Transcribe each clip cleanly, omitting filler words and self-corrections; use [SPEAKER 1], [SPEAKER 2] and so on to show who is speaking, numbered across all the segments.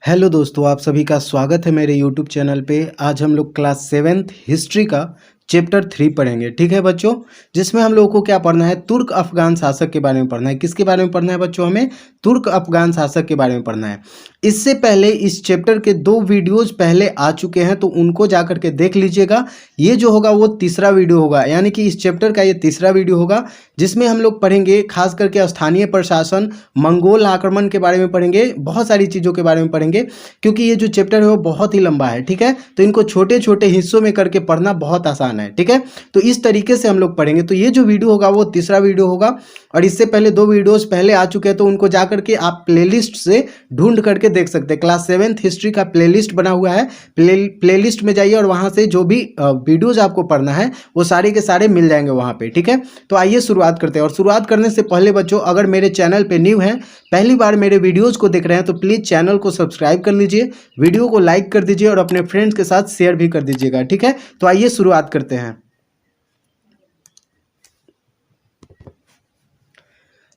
[SPEAKER 1] Hello दोस्तों, आप सभी का स्वागत है मेरे यूट्यूब चैनल पे। आज हम लोग क्लास 7th हिस्ट्री का चैप्टर 3 पढ़ेंगे। ठीक है बच्चों, जिसमें हम लोगों को क्या पढ़ना है, तुर्क अफगान शासक के बारे में पढ़ना है। किसके बारे में पढ़ना है बच्चों? हमें तुर्क अफगान शासक के बारे में पढ़ना है। इससे पहले इस चैप्टर के 2 वीडियोज पहले आ चुके हैं, तो उनको जा करके देख लीजिएगा। ये जो होगा वो तीसरा वीडियो होगा, यानी कि इस चैप्टर का ये तीसरा वीडियो होगा, जिसमें हम लोग पढ़ेंगे खास करके स्थानीय प्रशासन, मंगोल आक्रमण के बारे में पढ़ेंगे, बहुत सारी चीज़ों के बारे में पढ़ेंगे, क्योंकि ये जो चैप्टर है वो बहुत ही लंबा है। ठीक है, तो इनको छोटे छोटे हिस्सों में करके पढ़ना बहुत आसान है। ठीक है, तो इस तरीके से हम लोग पढ़ेंगे। तो ये जो वीडियो होगा वो तीसरा वीडियो होगा, और इससे पहले 2 वीडियोस पहले आ चुके हैं, तो उनको जा करके आप प्लेलिस्ट से ढूंढ करके देख सकते हैं। क्लास 7th हिस्ट्री का प्लेलिस्ट बना हुआ है, प्लेलिस्ट में जाइए और वहां से जो भी वीडियोज आपको पढ़ना है वो सारे के सारे मिल जाएंगे वहां पे। ठीक है, तो आइए शुरुआत करते हैं। और शुरुआत करने से पहले बच्चों, अगर मेरे चैनल पे न्यू हैं, पहली बार मेरे वीडियोज को देख रहे हैं, तो प्लीज़ चैनल को सब्सक्राइब कर लीजिए, वीडियो को लाइक कर दीजिए और अपने फ्रेंड्स के साथ शेयर भी कर दीजिएगा। ठीक है, तो आइए शुरुआत करते हैं।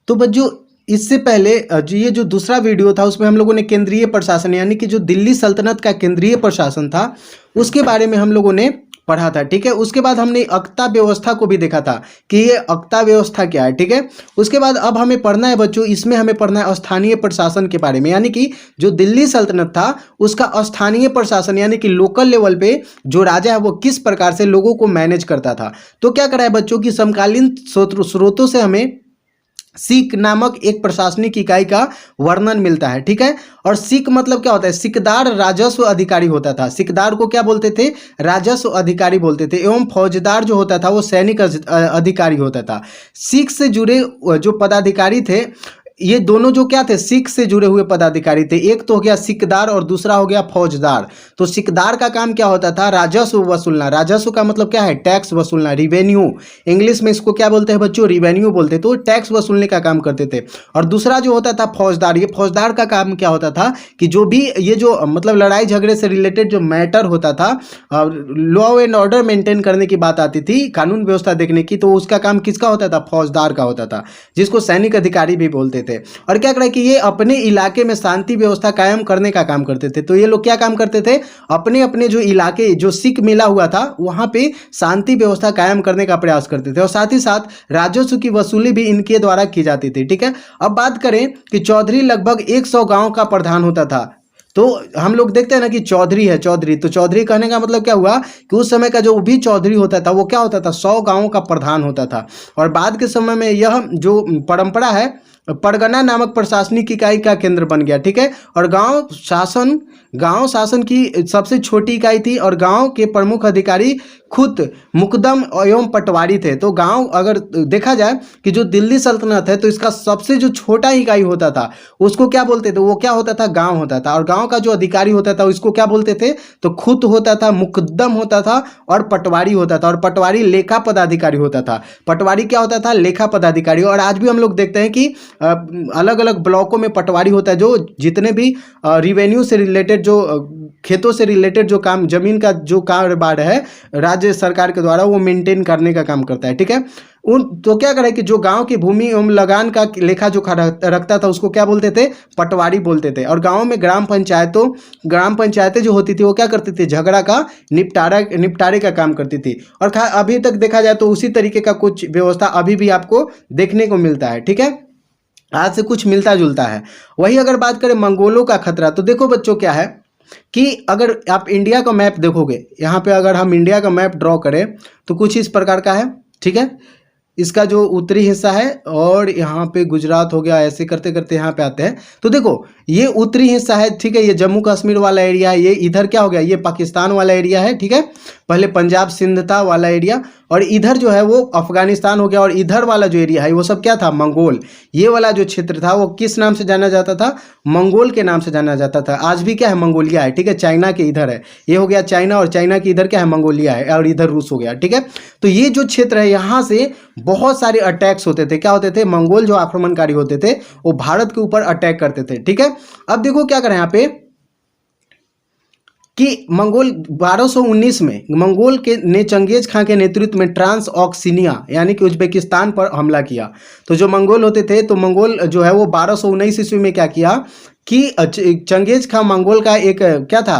[SPEAKER 1] तो बच्चों, इससे पहले ये जो दूसरा वीडियो था उसमें हम लोगों ने केंद्रीय प्रशासन, यानी कि जो दिल्ली सल्तनत का केंद्रीय प्रशासन था उसके बारे में हम लोगों ने पढ़ा था। ठीक है, उसके बाद हमने अक्ता व्यवस्था को भी देखा था कि ये अक्ता व्यवस्था क्या है। ठीक है, उसके बाद अब हमें पढ़ना है बच्चों, इसमें हमें पढ़ना है स्थानीय प्रशासन के बारे में, यानी कि जो दिल्ली सल्तनत था उसका स्थानीय प्रशासन, यानी कि लोकल लेवल पे जो राजा है वो किस प्रकार से लोगों को मैनेज करता था। तो क्या करा है बच्चों की समकालीन स्रोतों से हमें सिक नामक एक प्रशासनिक इकाई का वर्णन मिलता है। ठीक है, और सिक मतलब क्या होता है? सिकदार राजस्व अधिकारी होता था। सिकदार को क्या बोलते थे? राजस्व अधिकारी बोलते थे। एवं फौजदार जो होता था वो सैनिक अधिकारी होता था। सिख से जुड़े जो पदाधिकारी थे, ये दोनों जो क्या थे, सिख से जुड़े हुए पदाधिकारी थे। एक तो हो गया सिकदार और दूसरा हो गया फौजदार। तो सिकदार का काम क्या होता था? राजस्व वसूलना। राजस्व का मतलब क्या है? टैक्स वसूलना, रिवेन्यू। इंग्लिश में इसको क्या बोलते हैं बच्चों? रिवेन्यू बोलते। तो टैक्स वसूलने का काम करते थे। और दूसरा जो होता था फौजदार। ये फौजदार का काम क्या होता था कि जो भी ये जो मतलब लड़ाई झगड़े से रिलेटेड जो मैटर होता था, लॉ एंड ऑर्डर मेंटेन करने की बात आती थी, कानून व्यवस्था देखने की, तो उसका काम किसका होता था? फौजदार का होता था, जिसको सैनिक अधिकारी भी बोलते थे। और क्या करें कि ये अपने इलाके में शांति व्यवस्था कायम करने का काम करते थे। तो ये लोग क्या काम करते थे? अपने अपने जो इलाके, जो सिख मिला हुआ था, वहां पे शांति व्यवस्था कायम करने का प्रयास करते थे, और साथ ही साथ राजस्व की वसूली भी इनके द्वारा की जाती थी। ठीक है, अब बात करें कि चौधरी लगभग 100 गांव का प्रधान होता था। तो हम लोग देखते हैं ना कि चौधरी है, चौधरी, तो चौधरी कहने का मतलब क्या हुआ कि उस समय का जो भी चौधरी होता था वो क्या होता था? 100 गांवों का प्रधान होता था। और बाद के समय में यह जो परंपरा है, परगना नामक प्रशासनिक इकाई का केंद्र बन गया। ठीक है, और गांव शासन की सबसे छोटी इकाई थी, और गांव के प्रमुख अधिकारी खुद मुकदम एवं पटवारी थे। तो गांव, अगर देखा जाए कि जो दिल्ली सल्तनत है, तो इसका सबसे जो छोटा इकाई होता था उसको क्या बोलते थे? वो क्या होता था? गांव होता था। और गांव का जो अधिकारी होता था उसको क्या बोलते थे? तो खुद होता था, मुकदम होता था, और पटवारी होता था। और पटवारी लेखा पदाधिकारी होता था। पटवारी क्या होता था? लेखा पदाधिकारी। और आज भी हम लोग देखते हैं कि अलग अलग ब्लॉकों में पटवारी होता है, जो जितने भी रिवेन्यू से रिलेटेड, जो खेतों से रिलेटेड जो काम, जमीन का जो कारोबार है राज्य सरकार के द्वारा, वो मेंटेन करने का काम करता है। ठीक है, तो क्या करें कि जो गांव की भूमि एवं लगान का लेखा जोखा रखता था उसको क्या बोलते थे? पटवारी बोलते थे। और गांव में ग्राम पंचायतें जो होती थी वो क्या करती थी? झगड़ा का निपटारे का काम करती थी। और अभी तक देखा जाए तो उसी तरीके का कुछ व्यवस्था अभी भी आपको देखने को मिलता है। ठीक है, आज से कुछ मिलता जुलता है। वही अगर बात करें मंगोलों का खतरा, तो देखो बच्चों क्या है कि अगर आप इंडिया का मैप देखोगे, यहाँ पे अगर हम इंडिया का मैप ड्रॉ करें तो कुछ इस प्रकार का है। ठीक है, इसका जो उत्तरी हिस्सा है, और यहाँ पे गुजरात हो गया, ऐसे करते करते यहाँ पे आते हैं। तो देखो ये उत्तरी हिस्सा है। ठीक है, ये जम्मू कश्मीर वाला एरिया है, ये इधर क्या हो गया? ये पाकिस्तान वाला एरिया है। ठीक है, पहले पंजाब सिंध था वाला एरिया, और इधर जो है वो अफगानिस्तान हो गया, और इधर वाला जो एरिया है वो सब क्या था? मंगोल। ये वाला जो क्षेत्र था वो किस नाम से जाना जाता था? मंगोल के नाम से जाना जाता था। आज भी क्या है? मंगोलिया है। ठीक है, चाइना के इधर है, ये हो गया चाइना, और चाइना के इधर क्या है? मंगोलिया है, और इधर रूस हो गया। ठीक है, तो ये जो क्षेत्र है यहाँ से बहुत सारे अटैक्स होते थे। क्या होते थे? मंगोल जो आक्रमणकारी होते थे वो भारत के ऊपर अटैक करते थे। ठीक है, अब देखो क्या करें यहाँ पे कि मंगोल 1219 में मंगोल के ने चंगेज खां के नेतृत्व में ट्रांस ऑक्सिनिया यानी कि उज्बेकिस्तान पर हमला किया। तो जो मंगोल होते थे, तो मंगोल जो है वो 1219 ईस्वी में क्या किया कि चंगेज खां मंगोल का एक क्या था,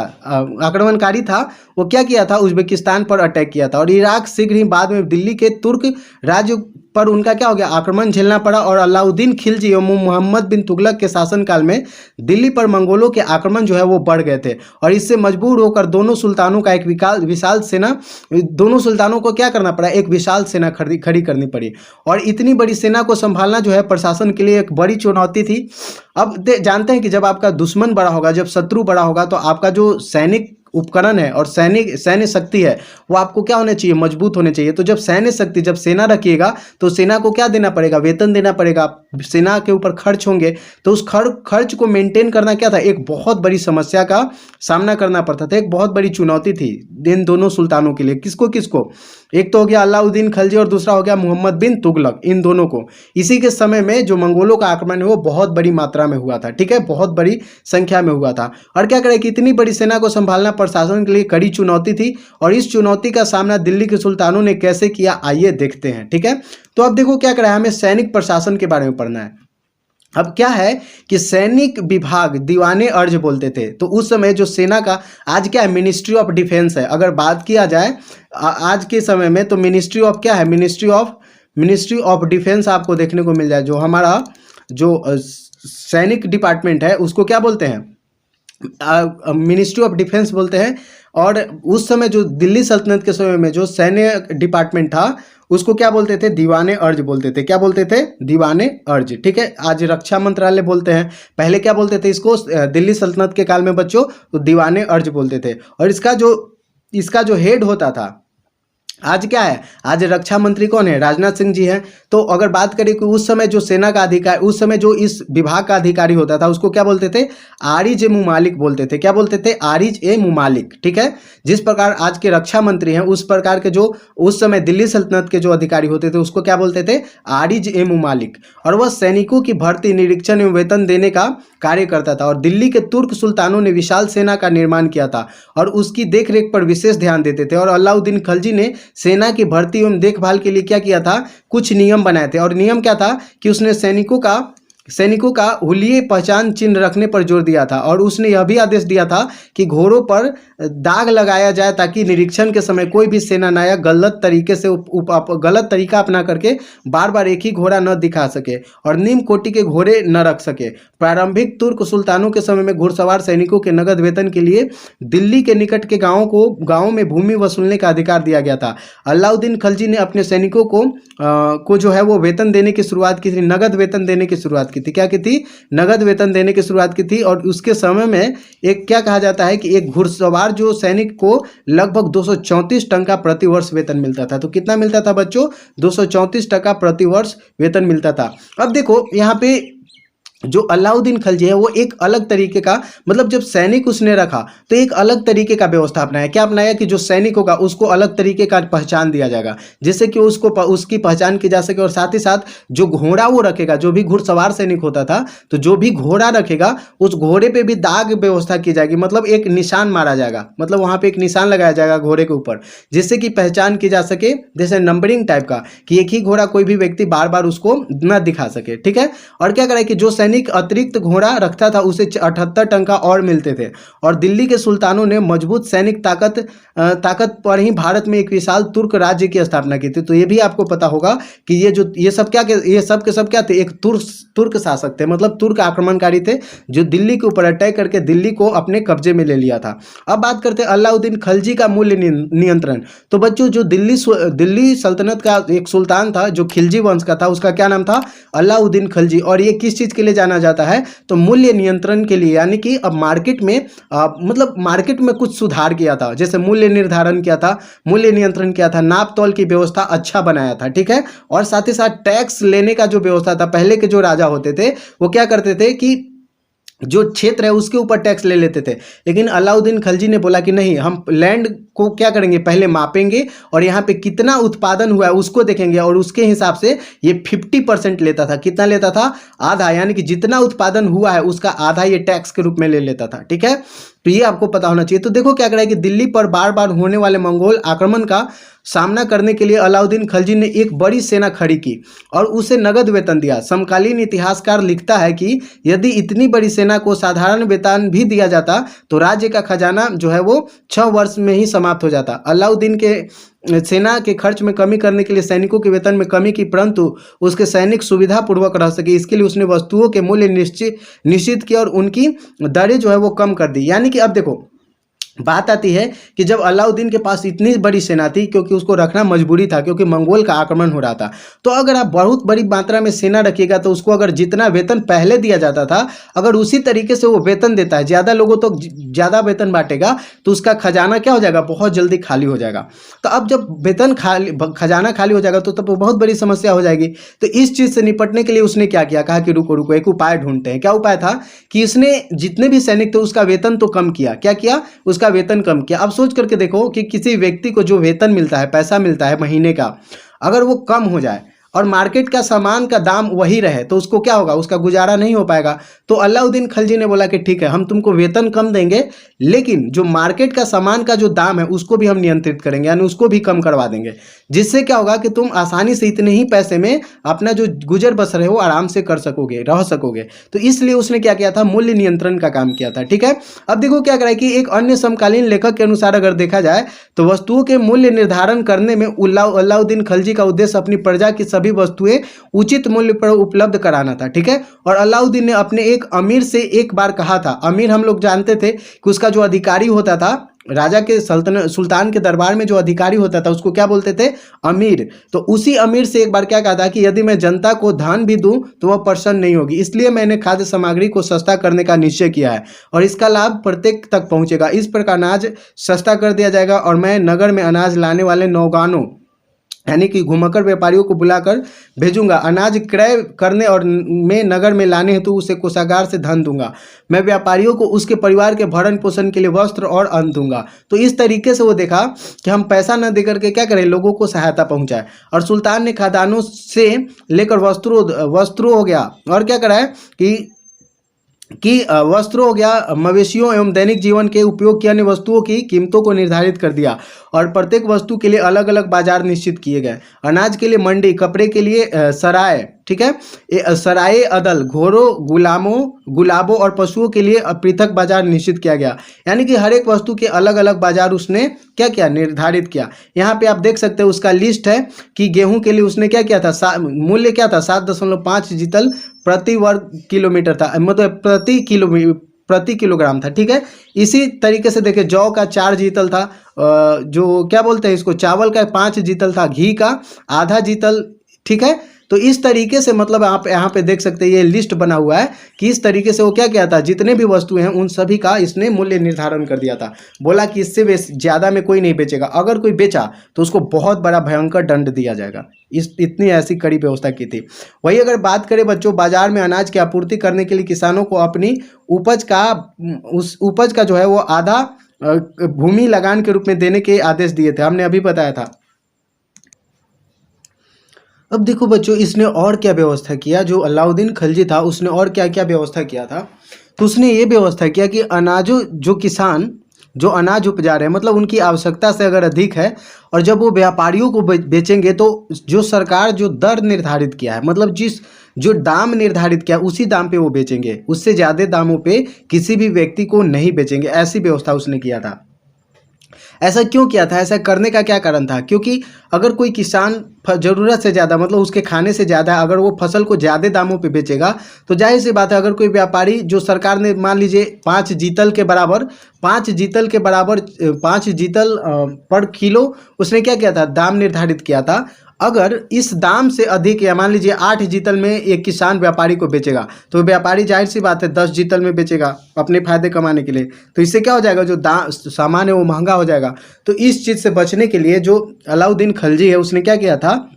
[SPEAKER 1] आक्रमणकारी था। वो क्या किया था, उज्बेकिस्तान पर अटैक किया था और इराक शीघ्र ही बाद में दिल्ली के तुर्क राज्य पर उनका क्या हो गया, आक्रमण झेलना पड़ा। और अलाउद्दीन खिलजी एवं मोहम्मद बिन तुगलक के शासनकाल में दिल्ली पर मंगोलों के आक्रमण जो है वो बढ़ गए थे और इससे मजबूर होकर दोनों सुल्तानों का एक विशाल सेना, दोनों सुल्तानों को क्या करना पड़ा, एक विशाल सेना खड़ी करनी पड़ी। और इतनी बड़ी सेना को संभालना जो है प्रशासन के लिए एक बड़ी चुनौती थी। अब जानते हैं कि जब आपका दुश्मन बड़ा होगा, जब शत्रु बड़ा होगा, तो आपका जो सैनिक उपकरण है और सैन्य शक्ति है वो आपको क्या होने चाहिए, मजबूत होने चाहिए। तो जब सैन्य शक्ति, जब सेना रखिएगा तो सेना को क्या देना पड़ेगा, वेतन देना पड़ेगा, सेना के ऊपर खर्च होंगे। तो उस खर्च को मेंटेन करना क्या था, एक बहुत बड़ी समस्या का सामना करना पड़ता था, एक बहुत बड़ी चुनौती थी इन दोनों सुल्तानों के लिए। किसको किसको, एक तो हो गया अलाउद्दीन खिलजी और दूसरा हो गया मोहम्मद बिन तुगलक, इन दोनों को। इसी के समय में जो मंगोलों का आक्रमण है वो बहुत बड़ी मात्रा में हुआ था, ठीक है, बहुत बड़ी संख्या में हुआ था। और क्या करें कि इतनी बड़ी सेना को संभालना प्रशासन के लिए कड़ी चुनौती थी और इस चुनौती का सामना दिल्ली के सुल्तानों ने कैसे किया, आइए देखते हैं, ठीक है। तो अब देखो क्या करें, हमें सैनिक प्रशासन के बारे में पढ़ना है। अब क्या है कि सैनिक विभाग दीवाने अर्ज बोलते थे। तो उस समय जो सेना का, आज क्या है, मिनिस्ट्री ऑफ डिफेंस है। अगर बात किया जाए आज के समय में तो मिनिस्ट्री ऑफ क्या है, मिनिस्ट्री ऑफ डिफेंस आपको देखने को मिल जाए। जो हमारा जो सैनिक डिपार्टमेंट है उसको क्या बोलते हैं, मिनिस्ट्री ऑफ डिफेंस बोलते हैं। और उस समय जो दिल्ली सल्तनत के समय में जो सैन्य डिपार्टमेंट था उसको क्या बोलते थे, दीवाने अर्ज बोलते थे। क्या बोलते थे, दीवाने अर्ज, ठीक है। आज रक्षा मंत्रालय बोलते हैं, पहले क्या बोलते थे इसको, दिल्ली सल्तनत के काल में बच्चों तो दीवाने अर्ज बोलते थे। और इसका जो हेड होता था, आज क्या है, आज रक्षा मंत्री कौन है, राजनाथ सिंह जी हैं। तो अगर बात करें कि उस समय जो सेना का अधिकारी, उस समय जो इस विभाग का अधिकारी होता था उसको क्या बोलते थे, आरिज ए मुमालिक बोलते थे। क्या बोलते थे, आरिज ए मुमालिक, ठीक है। जिस प्रकार आज के रक्षा मंत्री हैं उस प्रकार के जो उस समय दिल्ली सल्तनत के जो अधिकारी होते थे उसको क्या बोलते थे, आरिज ए मुमालिक। और वह सैनिकों की भर्ती, निरीक्षण एवं वेतन देने का कार्य करता था। और दिल्ली के तुर्क सुल्तानों ने विशाल सेना का निर्माण किया था और उसकी देखरेख पर विशेष ध्यान देते थे। और अलाउद्दीन खिलजी ने सेना की भर्ती एवं देखभाल के लिए क्या किया था, कुछ नियम बनाए थे। और नियम क्या था कि उसने सैनिकों का हुलिये पहचान चिन्ह रखने पर जोर दिया था। और उसने यह भी आदेश दिया था कि घोड़ों पर दाग लगाया जाए ताकि निरीक्षण के समय कोई भी सेनानायक गलत तरीका अपना करके बार बार एक ही घोड़ा न दिखा सके और निम्न कोटि के घोड़े न रख सके। प्रारंभिक तुर्क सुल्तानों के समय में घुड़सवार सैनिकों के नगद वेतन के लिए दिल्ली के निकट के गाँवों में भूमि वसूलने का अधिकार दिया गया था। अलाउद्दीन खिलजी ने अपने सैनिकों को जो है वो वेतन देने की शुरुआत की थी, नगद वेतन देने की शुरुआत की थी। क्या की थी, नगद वेतन देने की शुरुआत की थी। और उसके समय में एक क्या कहा जाता है कि एक घुड़सवार जो सैनिक को लगभग 234 टका प्रति वर्ष वेतन मिलता था। तो कितना मिलता था बच्चों, 234 टका प्रति वर्ष वेतन मिलता था। अब देखो यहाँ पे जो अलाउद्दीन खिलजी है वो एक अलग तरीके का, मतलब जब सैनिक उसने रखा तो एक अलग तरीके का व्यवस्था अपनाया। क्या अपनाया कि जो सैनिक होगा उसको अलग तरीके का पहचान दिया जाएगा, जिससे कि उसकी पहचान की जा सके। और साथ ही साथ जो घोड़ा वो रखेगा, जो भी घुड़सवार सैनिक होता था तो जो भी घोड़ा रखेगा उस घोड़े पे भी दाग व्यवस्था की जाएगी, मतलब एक निशान मारा जाएगा, मतलब वहाँ पे एक निशान लगाया जाएगा घोड़े के ऊपर, जिससे कि पहचान की जा सके, जैसे नंबरिंग टाइप का, कि एक ही घोड़ा कोई भी व्यक्ति बार बार उसको न दिखा सके, ठीक है। और क्या करें कि जो अतिरिक्त घोड़ा रखता था उसे 78 टंका और मिलते थे। और दिल्ली के सुल्तानों ने मजबूत सैनिक ताकत पर ही भारत में एक विशाल तुर्क राज्य की स्थापना की थी। तो ये भी आपको पता होगा कि ये सब के सब क्या थे, एक तुर्क शासक थे, मतलब तुर्क आक्रमणकारी थे जो दिल्ली के ऊपर अटैक करके दिल्ली को अपने कब्जे में ले लिया था। अब बात करते हैं अलाउद्दीन खिलजी का मूल्य नियंत्रण। तो बच्चों जो दिल्ली सल्तनत का एक सुल्तान था जो खिलजी वंश का था, उसका क्या नाम था, अलाउद्दीन खिलजी। और ये किस चीज के लिए जाना जाता है, तो मूल्य नियंत्रण के लिए। यानी कि अब मार्केट में मतलब मार्केट में कुछ सुधार किया था, जैसे मूल्य निर्धारण किया था, मूल्य नियंत्रण किया था, नाप तौल की व्यवस्था अच्छा बनाया था, ठीक है। और साथ ही साथ टैक्स लेने का जो व्यवस्था था, पहले के जो राजा होते थे वो क्या करते थे कि जो क्षेत्र है उसके ऊपर टैक्स ले लेते थे। लेकिन अलाउद्दीन खिलजी ने बोला कि नहीं, हम लैंड को क्या करेंगे, पहले मापेंगे और यहाँ पे कितना उत्पादन हुआ है उसको देखेंगे। और उसके हिसाब से ये 50% लेता था। कितना लेता था, आधा, यानी कि जितना उत्पादन हुआ है उसका आधा ये टैक्स के रूप में ले लेता था, ठीक है। तो ये आपको पता होना चाहिए। तो देखो क्या करा कि दिल्ली पर बार बार होने वाले मंगोल आक्रमण का सामना करने के लिए अलाउद्दीन खिलजी ने एक बड़ी सेना खड़ी की और उसे नगद वेतन दिया। समकालीन इतिहासकार लिखता है कि यदि इतनी बड़ी सेना सेना को साधारण वेतन भी दिया जाता तो राज्य का खजाना जो है वो 6 वर्ष में ही समाप्त हो जाता। अलाउद्दीन के सेना के खर्च में कमी करने के लिए सैनिकों के वेतन में कमी की, परंतु उसके सैनिक सुविधा पूर्वक रह सके इसके लिए उसने वस्तुओं के मूल्य निश्चित किया और उनकी दरें जो है वो कम कर दी। यानी कि अब देखो बात आती है कि जब अलाउद्दीन के पास इतनी बड़ी सेना थी, क्योंकि उसको रखना मजबूरी था क्योंकि मंगोल का आक्रमण हो रहा था, तो अगर आप बहुत बड़ी मात्रा में सेना रखिएगा तो उसको अगर जितना वेतन पहले दिया जाता था अगर उसी तरीके से वो वेतन देता है, ज़्यादा लोगों तो ज़्यादा वेतन बांटेगा तो उसका खजाना क्या हो जाएगा, बहुत जल्दी खाली हो जाएगा। तो अब जब वेतन खजाना खाली हो जाएगा तो तब बहुत बड़ी समस्या हो जाएगी। तो इस चीज़ से निपटने के लिए उसने क्या किया, कहा कि रुको रुको एक उपाय ढूंढते हैं। क्या उपाय था कि इसने जितने भी सैनिक थे उसका वेतन तो कम किया। क्या किया, उसका वेतन कम किया। अब सोच करके देखो कि किसी व्यक्ति को जो वेतन मिलता है, पैसा मिलता है महीने का, अगर वो कम हो जाए और मार्केट का सामान का दाम वही रहे तो उसको क्या होगा, उसका गुजारा नहीं हो पाएगा। तो अलाउद्दीन खिलजी ने बोला कि ठीक है हम तुमको वेतन कम देंगे लेकिन जो मार्केट का सामान का जो दाम है उसको भी हम नियंत्रित करेंगे, यानी उसको भी कम करवा देंगे, जिससे क्या होगा कि तुम आसानी से इतने ही पैसे में अपना जो गुजर बसर है वो आराम से कर सकोगे, रह सकोगे। तो इसलिए उसने क्या किया था, मूल्य नियंत्रण का काम किया था। ठीक है, अब देखो क्या करा कि एक अन्य समकालीन लेखक के अनुसार अगर देखा जाए तो वस्तुओं के मूल्य निर्धारण करने में अलाउद्दीन खिलजी का उद्देश्य अपनी प्रजा की सभी वस्तुएं उचित मूल्य पर उपलब्ध कराना था। ठीक है, और अलाउद्दीन ने अपने एक अमीर से एक बार कहा था, अमीर हम लोग जानते थे कि उसका जो अधिकारी होता था राजा के सुल्तान के दरबार में जो अधिकारी होता था उसको क्या बोलते थे, अमीर। तो उसी अमीर से एक बार क्या कहा था कि यदि मैं जनता को धन भी दूं तो वह प्रसन्न नहीं होगी, इसलिए मैंने खाद्य सामग्री को सस्ता करने का निश्चय किया है और इसका लाभ प्रत्येक तक पहुंचेगा। इस प्रकार अनाज सस्ता कर दिया जाएगा और मैं नगर में अनाज लाने वाले नौगानों यानी कि घुमक्कड़ व्यापारियों को बुलाकर भेजूंगा, अनाज क्रय करने और में नगर में लाने हेतु उसे कोषागार से धन दूंगा। मैं व्यापारियों को उसके परिवार के भरण पोषण के लिए वस्त्र और अन्न दूंगा। तो इस तरीके से वो देखा कि हम पैसा न देकर के क्या करें, लोगों को सहायता पहुंचाए। और सुल्तान ने खादानों से लेकर वस्त्रों हो गया और क्या करा है कि वस्त्रों हो गया, मवेशियों एवं दैनिक जीवन के उपयोग की अन्य वस्तुओं की कीमतों को निर्धारित कर दिया और प्रत्येक वस्तु के लिए अलग अलग बाजार निश्चित किए गए। अनाज के लिए मंडी, कपड़े के लिए सराय, ठीक है, सराय अदल, घोड़ों, गुलाबों और पशुओं के लिए पृथक बाजार निश्चित किया गया। यानी कि हर एक वस्तु के अलग अलग बाजार उसने क्या किया, निर्धारित किया। यहाँ पे आप देख सकते हैं उसका लिस्ट है कि गेहूं के लिए उसने क्या किया था, मूल्य क्या था 7.5 जीतल प्रति वर्ग किलोमीटर था, मतलब प्रति किलोग्राम था। ठीक है, इसी तरीके से देखिए जौ का 4 जीतल था, जो क्या बोलते हैं इसको, चावल का 5 जीतल था, घी का आधा जीतल। ठीक है, तो इस तरीके से मतलब आप यहाँ पे देख सकते हैं ये लिस्ट बना हुआ है कि इस तरीके से वो क्या किया था, जितने भी वस्तुएं हैं उन सभी का इसने मूल्य निर्धारण कर दिया था। बोला कि इससे ज़्यादा में कोई नहीं बेचेगा, अगर कोई बेचा तो उसको बहुत बड़ा भयंकर दंड दिया जाएगा। इतनी ऐसी कड़ी व्यवस्था की थी। वही अगर बात करें बच्चों, बाजार में अनाज की आपूर्ति करने के लिए किसानों को अपनी उस उपज का जो है वो आधा भूमि लगान के रूप में देने के आदेश दिए थे, हमने अभी बताया था। अब देखो बच्चों इसने और क्या व्यवस्था किया, जो अलाउद्दीन खिलजी था उसने और क्या क्या व्यवस्था किया था। तो उसने ये व्यवस्था किया कि जो किसान जो अनाज उपजा रहे हैं मतलब उनकी आवश्यकता से अगर अधिक है और जब वो व्यापारियों को बेचेंगे तो जो सरकार जो दर निर्धारित किया है, मतलब जो दाम निर्धारित किया उसी दाम पे वो बेचेंगे, उससे ज़्यादा दामों पे किसी भी व्यक्ति को नहीं बेचेंगे। ऐसी व्यवस्था उसने किया था। ऐसा क्यों किया था, ऐसा करने का क्या कारण था, क्योंकि अगर कोई किसान ज़रूरत से ज़्यादा मतलब उसके खाने से ज़्यादा अगर वो फसल को ज़्यादा दामों पे बेचेगा तो जाहिर सी बात है अगर कोई व्यापारी जो सरकार ने मान लीजिए 5 जीतल के बराबर 5 जीतल पर किलो उसने क्या किया था, दाम निर्धारित किया था। अगर इस दाम से अधिक या मान लीजिए 8 जीतल में एक किसान व्यापारी को बेचेगा तो व्यापारी जाहिर सी बात है 10 जीतल में बेचेगा अपने फायदे कमाने के लिए। तो इससे क्या हो जाएगा, जो सामान है वो महंगा हो जाएगा। तो इस चीज़ से बचने के लिए जो अलाउद्दीन खिलजी है उसने क्या किया था,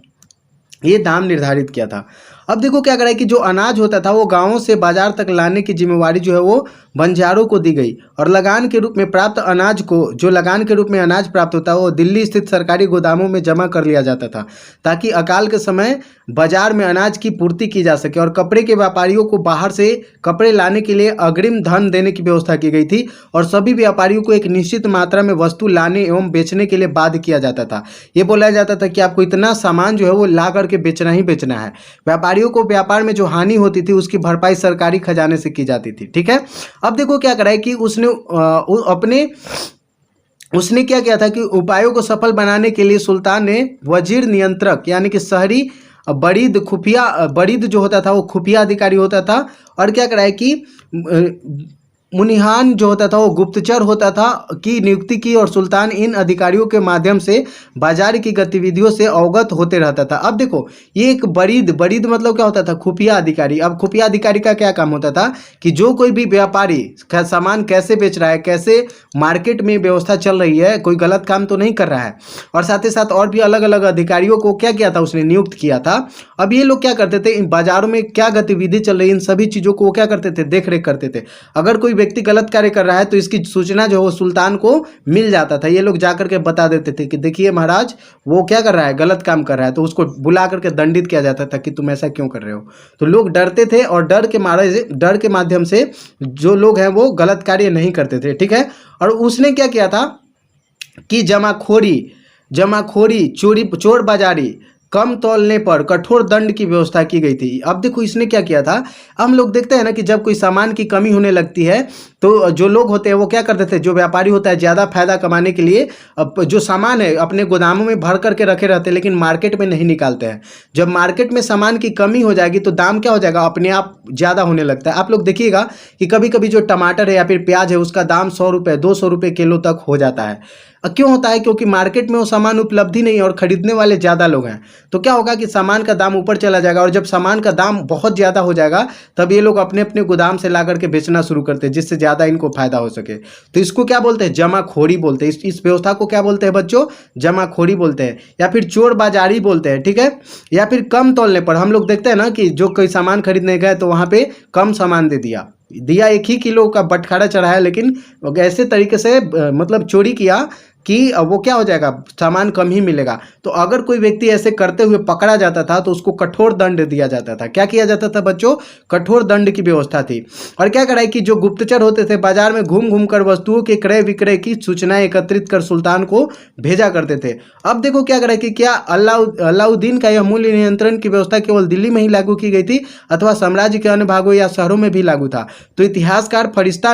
[SPEAKER 1] ये दाम निर्धारित किया था। अब देखो क्या करा कि जो अनाज होता था वो गांवों से बाजार तक लाने की जिम्मेवारी जो है वो बंजारों को दी गई और लगान के रूप में प्राप्त अनाज को, जो लगान के रूप में अनाज प्राप्त होता है वो दिल्ली स्थित सरकारी गोदामों में जमा कर लिया जाता था ताकि अकाल के समय बाजार में अनाज की पूर्ति की जा सके, और कपड़े के व्यापारियों को बाहर से कपड़े लाने के लिए अग्रिम धन देने की व्यवस्था की गई थी, और सभी व्यापारियों को एक निश्चित मात्रा में वस्तु लाने एवं बेचने के लिए बाध्य किया जाता था। ये बोला जाता था कि आपको इतना सामान जो है वो ला करके बेचना ही बेचना है। व्यापारियों को व्यापार में जो हानि होती थी उसकी भरपाई सरकारी खजाने से की जाती थी। ठीक है, अब देखो क्या करा है कि उसने क्या किया था कि उपायों को सफल बनाने के लिए सुल्तान ने वजीर नियंत्रक यानी कि शहरी बरीद जो होता था वो खुफिया अधिकारी होता था, और क्या करा है कि मुनिहान जो होता था वो गुप्तचर होता था की नियुक्ति की, और सुल्तान इन अधिकारियों के माध्यम से बाजार की गतिविधियों से अवगत होते रहता था। अब देखो ये एक बरीद मतलब क्या होता था, खुफिया अधिकारी। अब खुफिया अधिकारी का क्या काम होता था कि जो कोई भी व्यापारी सामान कैसे बेच रहा है, कैसे मार्केट में व्यवस्था चल रही है, कोई गलत काम तो नहीं कर रहा है, और साथ ही साथ और भी अलग अलग अधिकारियों को क्या किया था, उसने नियुक्त किया था। अब ये लोग क्या करते थे, इन बाजारों में क्या गतिविधि चल रही है इन सभी चीज़ों को वो क्या करते थे, देख रेख करते थे। अगर कोई व्यक्ति गलत कार्य कर रहा है तो इसकी सूचना जो है वो सुल्तान को मिल जाता था। ये लोग जाकर के बता देते थे कि देखिए महाराज वो क्या कर रहा है, गलत काम कर रहा है, तो उसको बुला करके दंडित किया जाता था कि तुम ऐसा क्यों कर रहे हो। तो लोग डरते थे, और डर के माध्यम से जो लोग हैं वो गलत कार्य नहीं करते थे। ठीक है, और उसने क्या किया था कि जमाखोरी चोर बाजारी कम तौलने पर कठोर दंड की व्यवस्था की गई थी। अब देखो इसने क्या किया था, हम लोग देखते हैं ना कि जब कोई सामान की कमी होने लगती है तो जो लोग होते हैं वो क्या करते थे, जो व्यापारी होता है ज़्यादा फायदा कमाने के लिए जो सामान है अपने गोदामों में भर करके रखे रहते हैं, लेकिन मार्केट में नहीं निकालते हैं। जब मार्केट में सामान की कमी हो जाएगी तो दाम क्या हो जाएगा, अपने आप ज़्यादा होने लगता है। आप लोग देखिएगा कि कभी कभी जो टमाटर है या फिर प्याज है उसका दाम 100 रुपये 200 रुपये किलो तक हो जाता है। क्यों होता है, क्योंकि मार्केट में वो सामान उपलब्धि नहीं है और खरीदने वाले ज़्यादा लोग हैं। तो क्या होगा कि सामान का दाम ऊपर चला जाएगा, और जब सामान का दाम बहुत ज़्यादा हो जाएगा तब ये लोग अपने अपने गोदाम से ला करके बेचना शुरू करते हैं, जिससे ज़्यादा इनको फायदा हो सके। तो इसको क्या बोलते हैं, जमाखोरी बोलते हैं। इस व्यवस्था को क्या बोलते हैं बच्चों, जमाखोरी बोलते हैं, या फिर चोर बाजारी बोलते हैं। ठीक है, या फिर कम तौलने पर हम लोग देखते हैं ना कि जो कोई सामान खरीदने गए तो वहाँ पे कम सामान दे दिया 1 ही किलो का बटखारा चढ़ाया, लेकिन ऐसे तरीके से मतलब चोरी किया कि वो क्या हो जाएगा, सामान कम ही मिलेगा। तो अगर कोई व्यक्ति ऐसे करते हुए पकड़ा जाता था तो उसको कठोर दंड दिया जाता था। क्या किया जाता था बच्चों, कठोर दंड की व्यवस्था थी। और क्या करा कि जो गुप्तचर होते थे बाजार में घूम घूम कर वस्तुओं के क्रय विक्रय की सूचनाएं एकत्रित कर सुल्तान को भेजा करते थे। अब देखो क्या करा कि क्या अलाउद्दीन का यह मूल्य नियंत्रण की व्यवस्था केवल दिल्ली में ही लागू की गई थी अथवा साम्राज्य के अन्य भागों या शहरों में भी लागू था। तो इतिहासकार फरिश्ता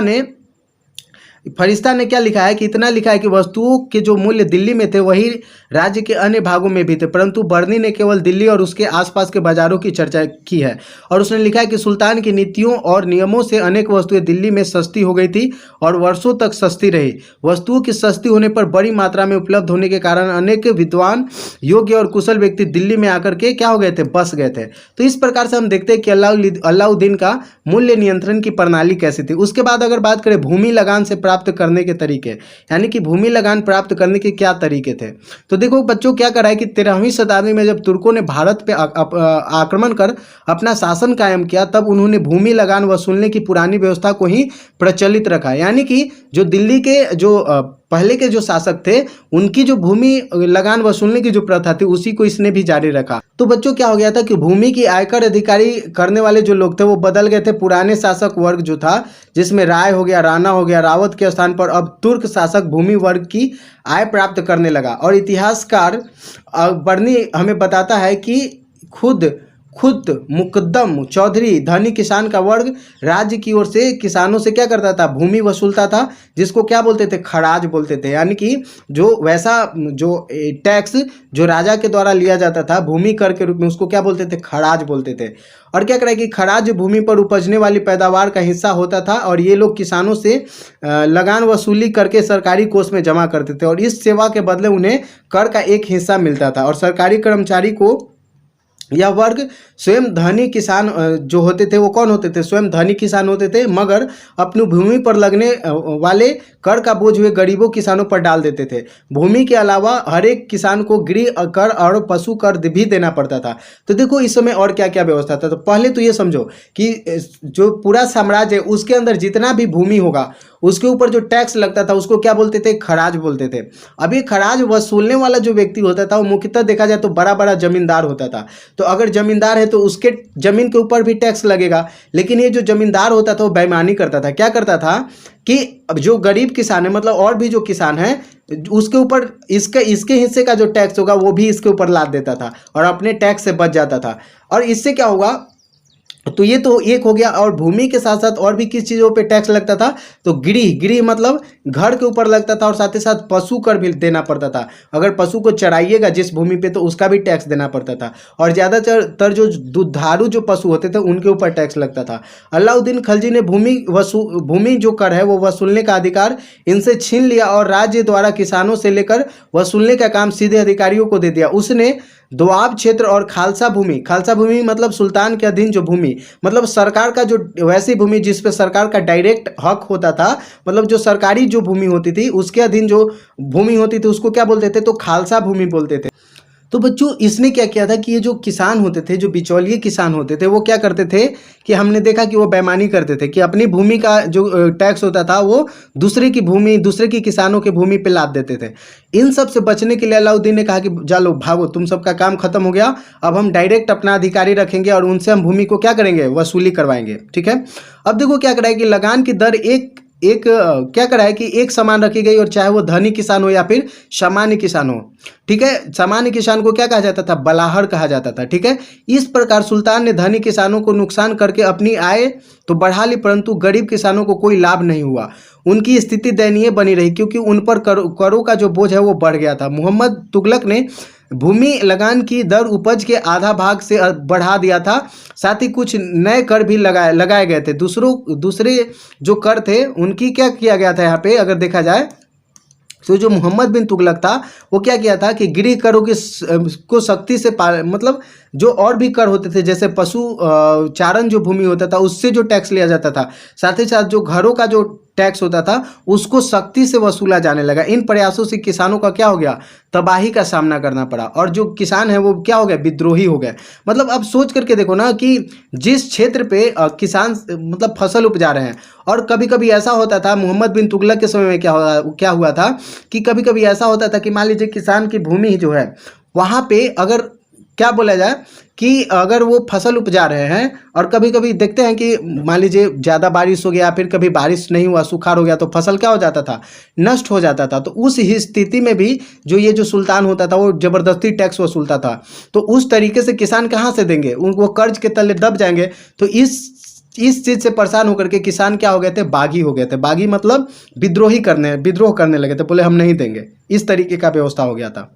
[SPEAKER 1] ने क्या लिखा है कि इतना लिखा है कि वस्तुओं के जो मूल्य दिल्ली में थे वही राज्य के अन्य भागों में भी थे, परंतु बर्नी ने केवल दिल्ली और उसके आसपास के बाजारों की चर्चा की है। और उसने लिखा है कि सुल्तान की नीतियों और नियमों से अनेक वस्तुएं दिल्ली में सस्ती हो गई थी और वर्षों तक सस्ती रही। वस्तुओं की सस्ती होने पर बड़ी मात्रा में उपलब्ध होने के कारण अनेक विद्वान, योग्य और कुशल व्यक्ति दिल्ली में आकर के क्या हो गए थे, बस गए थे। तो इस प्रकार से हम देखते हैं कि अलाउद्दीन का मूल्य नियंत्रण की प्रणाली कैसी थी। उसके बाद अगर बात करें भूमि लगान से प्राप्त करने के तरीके, यानी कि भूमि लगान प्राप्त करने के क्या तरीके थे, तो देखो बच्चों क्या करा है कि 13वीं शताब्दी में जब तुर्कों ने भारत पे आक्रमण कर अपना शासन कायम किया तब उन्होंने भूमि लगान वसूलने की पुरानी व्यवस्था को ही प्रचलित रखा। यानी कि जो दिल्ली के जो पहले के जो शासक थे उनकी जो भूमि लगान वसूलने की जो प्रथा थी उसी को इसने भी जारी रखा। तो बच्चों क्या हो गया था कि भूमि की आयकर अधिकारी करने वाले जो लोग थे वो बदल गए थे। पुराने शासक वर्ग जो था जिसमें राय हो गया, राणा हो गया, रावत के स्थान पर अब तुर्क शासक भूमि वर्ग की आय प्राप्त करने लगा। और इतिहासकार बर्नी हमें बताता है कि खुद मुकद्दम चौधरी धनी किसान का वर्ग राज्य की ओर से किसानों से क्या करता था, भूमि वसूलता था, जिसको क्या बोलते थे, खराज बोलते थे। यानी कि जो वैसा जो टैक्स जो राजा के द्वारा लिया जाता था भूमि कर के रूप में उसको क्या बोलते थे, खराज बोलते थे। और क्या करें कि खराज भूमि पर उपजने वाली पैदावार का हिस्सा होता था और ये लोग किसानों से लगान वसूली करके सरकारी कोष में जमा करते थे और इस सेवा के बदले उन्हें कर का एक हिस्सा मिलता था। और सरकारी कर्मचारी को यह वर्ग स्वयं धनी किसान जो होते थे वो कौन होते थे, स्वयं धनी किसान होते थे, मगर अपनी भूमि पर लगने वाले कर का बोझ हुए गरीबों किसानों पर डाल देते थे। भूमि के अलावा हर एक किसान को गृह कर और पशु कर भी देना पड़ता था। तो देखो इस समय और क्या क्या व्यवस्था था। तो पहले तो ये समझो कि जो पूरा साम्राज्य है उसके अंदर जितना भी भूमि होगा उसके ऊपर जो टैक्स लगता था उसको क्या बोलते थे, खराज बोलते थे। अब ये खराज वसूलने वाला जो व्यक्ति होता था वो मुख्यतः देखा जाए तो बड़ा बड़ा जमींदार होता था। तो अगर जमींदार है तो उसके जमीन के ऊपर भी टैक्स लगेगा। लेकिन ये जो जमींदार होता था वो बेईमानी करता था। क्या करता था कि अब जो गरीब किसान है, मतलब और भी जो किसान है, उसके ऊपर इसके हिस्से का जो टैक्स होगा वो भी इसके ऊपर लाद देता था और अपने टैक्स से बच जाता था। और इससे क्या होगा, तो ये तो एक हो गया। और भूमि के साथ साथ और भी किस चीज़ों पे टैक्स लगता था, तो गृह मतलब घर के ऊपर लगता था, और साथ ही साथ पशु कर भी देना पड़ता था। अगर पशु को चराइएगा जिस भूमि पे तो उसका भी टैक्स देना पड़ता था। और ज़्यादातर जो दुधारू जो पशु होते थे उनके ऊपर टैक्स लगता था। अलाउद्दीन खिलजी ने भूमि जो कर है वो वसूलने का अधिकार इनसे छीन लिया और राज्य द्वारा किसानों से लेकर वसूलने का काम सीधे अधिकारियों को दे दिया। उसने दोआब क्षेत्र और खालसा भूमि मतलब सुल्तान के अधीन जो भूमि, मतलब सरकार का जो वैसी भूमि जिस पे सरकार का डायरेक्ट हक होता था, मतलब जो सरकारी जो भूमि होती थी उसके अधीन जो भूमि होती थी उसको क्या बोलते थे, तो खालसा भूमि बोलते थे। तो बच्चों इसने क्या किया था कि ये जो किसान होते थे, जो बिचौलिए किसान होते थे, वो क्या करते थे कि हमने देखा कि वो बेईमानी करते थे कि अपनी भूमि का जो टैक्स होता था वो दूसरे की भूमि, दूसरे की किसानों की भूमि पे लाद देते थे। इन सब से बचने के लिए अलाउद्दीन ने कहा कि चलो भागो, तुम सबका काम खत्म हो गया, अब हम डायरेक्ट अपना अधिकारी रखेंगे और उनसे हम भूमि को क्या करेंगे, वसूली करवाएंगे। ठीक है, अब देखो क्या करा है कि लगान की दर क्या करा है कि एक समान रखी गई, और चाहे वो धनी किसान हो या फिर सामान्य किसान हो। ठीक है, सामान्य किसान को क्या कहा जाता था, बलाहर कहा जाता था। ठीक है, इस प्रकार सुल्तान ने धनी किसानों को नुकसान करके अपनी आय तो बढ़ा ली, परंतु गरीब किसानों को कोई लाभ नहीं हुआ। उनकी स्थिति दयनीय बनी रही क्योंकि उन पर करों का जो बोझ है वो बढ़ गया था। मोहम्मद तुगलक ने भूमि लगान की दर उपज के आधा भाग से बढ़ा दिया था। साथ ही कुछ नए कर भी लगाए गए थे। दूसरे जो कर थे उनकी क्या किया गया था, यहाँ पे अगर देखा जाए तो जो मोहम्मद बिन तुगलक था वो क्या किया था कि गृह करों को सख्ती से मतलब जो और भी कर होते थे, जैसे पशु चारण जो भूमि होता था उससे जो टैक्स लिया जाता था, साथ ही साथ जो घरों का जो टैक्स होता था उसको सख्ती से वसूला जाने लगा। इन प्रयासों से किसानों का क्या हो गया, तबाही का सामना करना पड़ा, और जो किसान है वो क्या हो गया, विद्रोही हो गए। मतलब अब सोच करके देखो ना कि जिस क्षेत्र पे किसान मतलब फसल उपजा रहे हैं, और कभी कभी ऐसा होता था मोहम्मद बिन तुगलक के समय में क्या हुआ था कि कभी कभी ऐसा होता था कि मान लीजिए किसान की भूमि जो है वहाँ पे अगर क्या बोला जाए कि अगर वो फसल उपजा रहे हैं और कभी कभी देखते हैं कि मान लीजिए ज़्यादा बारिश हो गया, फिर कभी बारिश नहीं हुआ, सुखाड़ हो गया, तो फसल क्या हो जाता था, नष्ट हो जाता था। तो उस ही स्थिति में भी जो ये जो सुल्तान होता था वो ज़बरदस्ती टैक्स वसूलता था। तो उस तरीके से किसान कहाँ से देंगे, उनको कर्ज के तले दब जाएंगे। तो इस चीज़ से परेशान होकर के किसान क्या हो गए थे, बागी हो गए थे। बागी मतलब विद्रोह करने लगे थे, बोले हम नहीं देंगे। इस तरीके का व्यवस्था हो गया था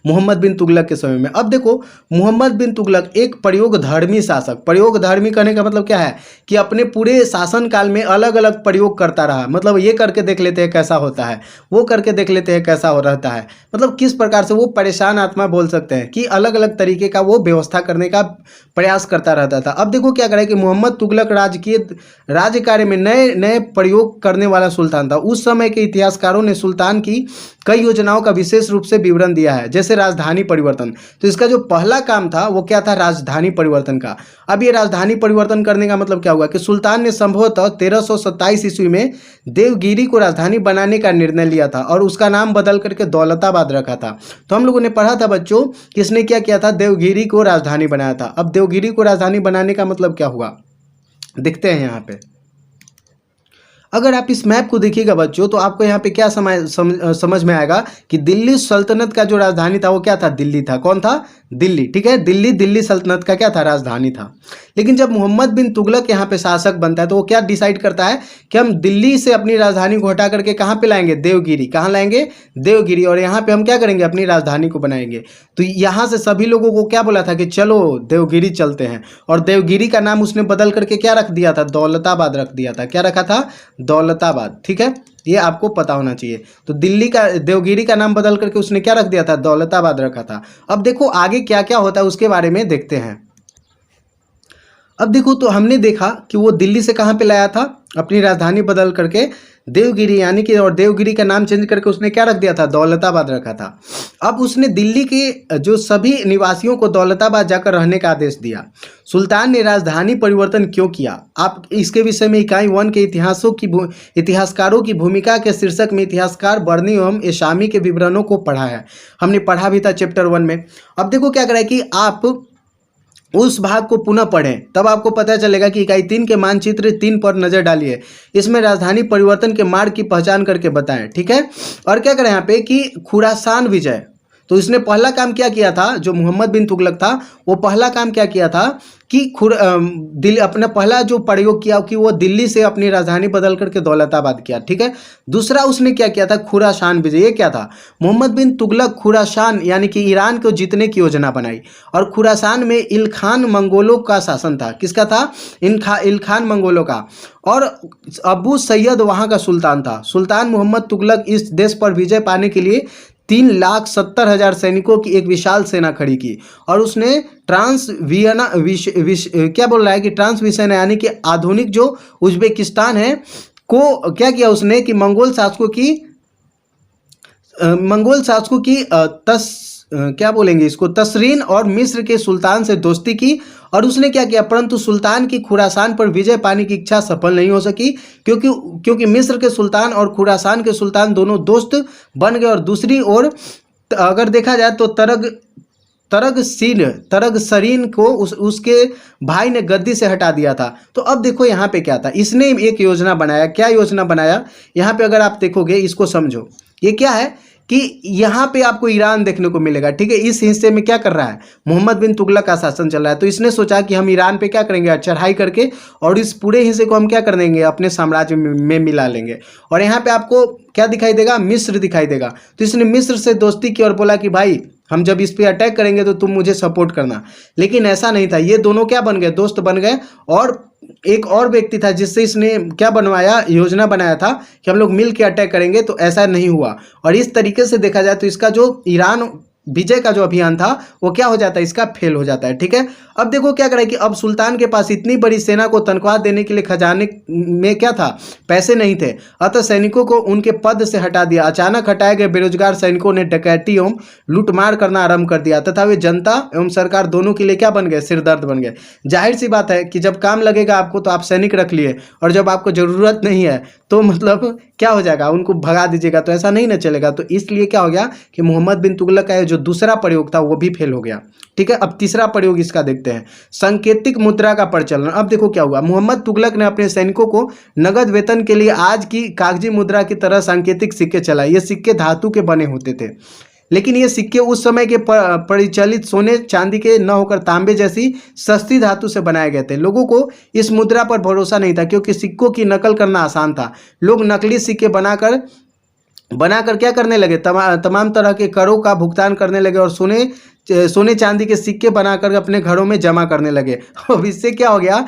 [SPEAKER 1] मोहम्मद बिन तुगलक के समय में। अब देखो मोहम्मद बिन तुगलक एक प्रयोगधर्मी शासक, प्रयोगधर्मी कहने का मतलब क्या है कि अपने पूरे शासन काल में अलग अलग प्रयोग करता रहा। मतलब ये करके देख लेते हैं कैसा होता है, वो करके देख लेते हैं कैसा हो रहता है। मतलब किस प्रकार से वो परेशान आत्मा बोल सकते हैं कि अलग अलग तरीके का वो व्यवस्था करने का प्रयास करता रहता था। अब देखो क्या करे कि मोहम्मद तुगलक राज्य कार्य में नए नए प्रयोग करने वाला सुल्तान था। उस समय के इतिहासकारों ने सुल्तान की कई योजनाओं का विशेष रूप से विवरण दिया है, जैसे राजधानी परिवर्तन। तो इसका जो पहला काम था वो क्या था, राजधानी परिवर्तन का। अब ये राजधानी परिवर्तन करने का मतलब क्या हुआ कि सुल्तान ने संभवतः 1327 ईस्वी में देवगिरी को राजधानी बनाने का निर्णय लिया था और उसका नाम बदल करके दौलताबाद रखा था। तो हम लोगों ने पढ़ा था बच्चों, किसने क्या किया था, देवगिरी को राजधानी बनाया था। अब देवगिरी को राजधानी बनाने का मतलब क्या हुआ, देखते हैं यहाँ पे। अगर आप इस मैप को देखिएगा बच्चों तो आपको यहाँ पे क्या समझ में आएगा कि दिल्ली सल्तनत का जो राजधानी था वो क्या था, दिल्ली था। कौन था, दिल्ली। ठीक है, दिल्ली सल्तनत का क्या था, राजधानी था। लेकिन जब मोहम्मद बिन तुगलक यहाँ पे शासक बनता है तो वो क्या डिसाइड करता है कि हम दिल्ली से अपनी राजधानी को हटा करके कहाँ पे लाएंगे, देवगिरी। कहाँ लाएंगे, देवगिरी। और यहाँ पे हम क्या करेंगे, अपनी राजधानी को बनाएंगे। तो यहाँ से सभी लोगों को क्या बोला था कि चलो देवगिरी चलते हैं, और देवगिरी का नाम उसने बदल करके क्या रख दिया था, दौलताबाद रख दिया था। क्या रखा था, दौलताबाद। ठीक है, ये आपको पता होना चाहिए। तो देवगिरी का नाम बदल करके उसने क्या रख दिया था, दौलताबाद रखा था। अब देखो आगे क्या क्या होता है उसके बारे में देखते हैं। अब देखो तो हमने देखा कि वो दिल्ली से कहाँ पे लाया था, अपनी राजधानी बदल करके देवगिरी, यानी कि, और देवगिरी का नाम चेंज करके उसने क्या रख दिया था, दौलताबाद रखा था। अब उसने दिल्ली के जो सभी निवासियों को दौलताबाद जाकर रहने का आदेश दिया। सुल्तान ने राजधानी परिवर्तन क्यों किया, आप इसके विषय में इकाई 1 के इतिहासकारों की भूमिका के शीर्षक में इतिहासकार बर्नी एवं एशामी के विवरणों को पढ़ा है, हमने पढ़ा भी था चैप्टर 1 में। अब देखो क्या करा है कि आप उस भाग को पुनः पढ़ें, तब आपको पता चलेगा कि इकाई 3 के मानचित्र 3 पर नजर डालिए, इसमें राजधानी परिवर्तन के मार्ग की पहचान करके बताएं, ठीक है। और क्या करें यहाँ पे कि खुरासान विजय, तो इसने पहला काम क्या किया था, जो मोहम्मद बिन तुगलक था वो पहला काम क्या किया था कि दिल्ली अपना पहला जो प्रयोग किया कि वो दिल्ली से अपनी राजधानी बदल करके दौलताबाद किया, ठीक है। दूसरा उसने क्या किया था, खुरासान विजय। ये क्या था, मोहम्मद बिन तुगलक खुरासान यानी कि ईरान को जीतने की योजना बनाई, और खुरासान में इलखान मंगोलों का शासन था। किसका था, इलखान मंगोलों का। और अबू सैयद वहाँ का सुल्तान था। सुल्तान मोहम्मद तुगलक इस देश पर विजय पाने के लिए 3,70,000 सैनिकों की एक विशाल सेना खड़ी की, और उसने क्या बोल रहा है कि ट्रांसविशना यानी कि आधुनिक जो उज्बेकिस्तान है को क्या किया उसने कि मंगोल शासकों की क्या बोलेंगे इसको, तसरीन और मिस्र के सुल्तान से दोस्ती की। और उसने क्या किया, परंतु सुल्तान की खुरासान पर विजय पाने की इच्छा सफल नहीं हो सकी, क्योंकि मिस्र के सुल्तान और खुरासान के सुल्तान दोनों दोस्त बन गए। और दूसरी ओर अगर देखा जाए तो तरग सरीन को उसके भाई ने गद्दी से हटा दिया था। तो अब देखो यहाँ पे क्या था, इसने एक योजना बनाया। क्या योजना बनाया, यहाँ पे अगर आप देखोगे इसको समझो, ये क्या है कि यहाँ पे आपको ईरान देखने को मिलेगा, ठीक है। इस हिस्से में क्या कर रहा है, मोहम्मद बिन तुगलक का शासन चल रहा है, तो इसने सोचा कि हम ईरान पे क्या करेंगे, चढ़ाई करके, और इस पूरे हिस्से को हम क्या कर देंगे, अपने साम्राज्य में मिला लेंगे। और यहाँ पे आपको क्या दिखाई देगा, मिस्र दिखाई देगा। तो इसने मिस्र से दोस्ती की और बोला कि भाई हम जब इस पे अटैक करेंगे तो तुम मुझे सपोर्ट करना। लेकिन ऐसा नहीं था, ये दोनों क्या बन गए, दोस्त बन गए। और एक और व्यक्ति था जिससे इसने क्या बनवाया, योजना बनाया था कि हम लोग मिल के अटैक करेंगे, तो ऐसा नहीं हुआ। और इस तरीके से देखा जाए तो इसका जो ईरान विजय का जो अभियान था वो क्या हो जाता है, इसका फेल हो जाता है, ठीक है। अब देखो क्या करें कि अब सुल्तान के पास इतनी बड़ी सेना को तनख्वाह देने के लिए खजाने में क्या था, पैसे नहीं थे। अतः सैनिकों को उनके पद से हटा दिया। अचानक हटाए गए बेरोजगार सैनिकों ने डकैती एवं लूटमार करना आरंभ कर दिया, तथा वे जनता एवं सरकार दोनों के लिए क्या बन गए, सिरदर्द बन गए। जाहिर सी बात है कि जब काम लगेगा आपको तो आप सैनिक रख लिए, और जब आपको जरूरत नहीं है तो मतलब क्या हो जाएगा, उनको भगा दीजिएगा, तो ऐसा नहीं ना चलेगा। तो इसलिए क्या हो गया कि मोहम्मद बिन तुगलक का जो दूसरा प्रयोग था वो भी फेल हो गया, ठीक है। अब तीसरा प्रयोग इसका देखते हैं, सांकेतिक मुद्रा का प्रचलन। अब देखो क्या हुआ, मोहम्मद तुगलक ने अपने सैनिकों को नगद वेतन के लिए आज की कागजी मुद्रा की तरह सांकेतिक सिक्के चलाए। ये सिक्के धातु के बने होते थे, लेकिन ये सिक्के उस समय के परिचालित सोने चांदी के न होकर तांबे जैसी सस्ती धातु से बनाए गए थे। लोगों को इस मुद्रा पर भरोसा नहीं था, क्योंकि सिक्कों की नकल करना आसान था। लोग नकली सिक्के बनाकर क्या करने लगे, तमाम तरह के करों का भुगतान करने लगे, और सोने चांदी के सिक्के बनाकर अपने घरों में जमा करने लगे। अब इससे क्या हो गया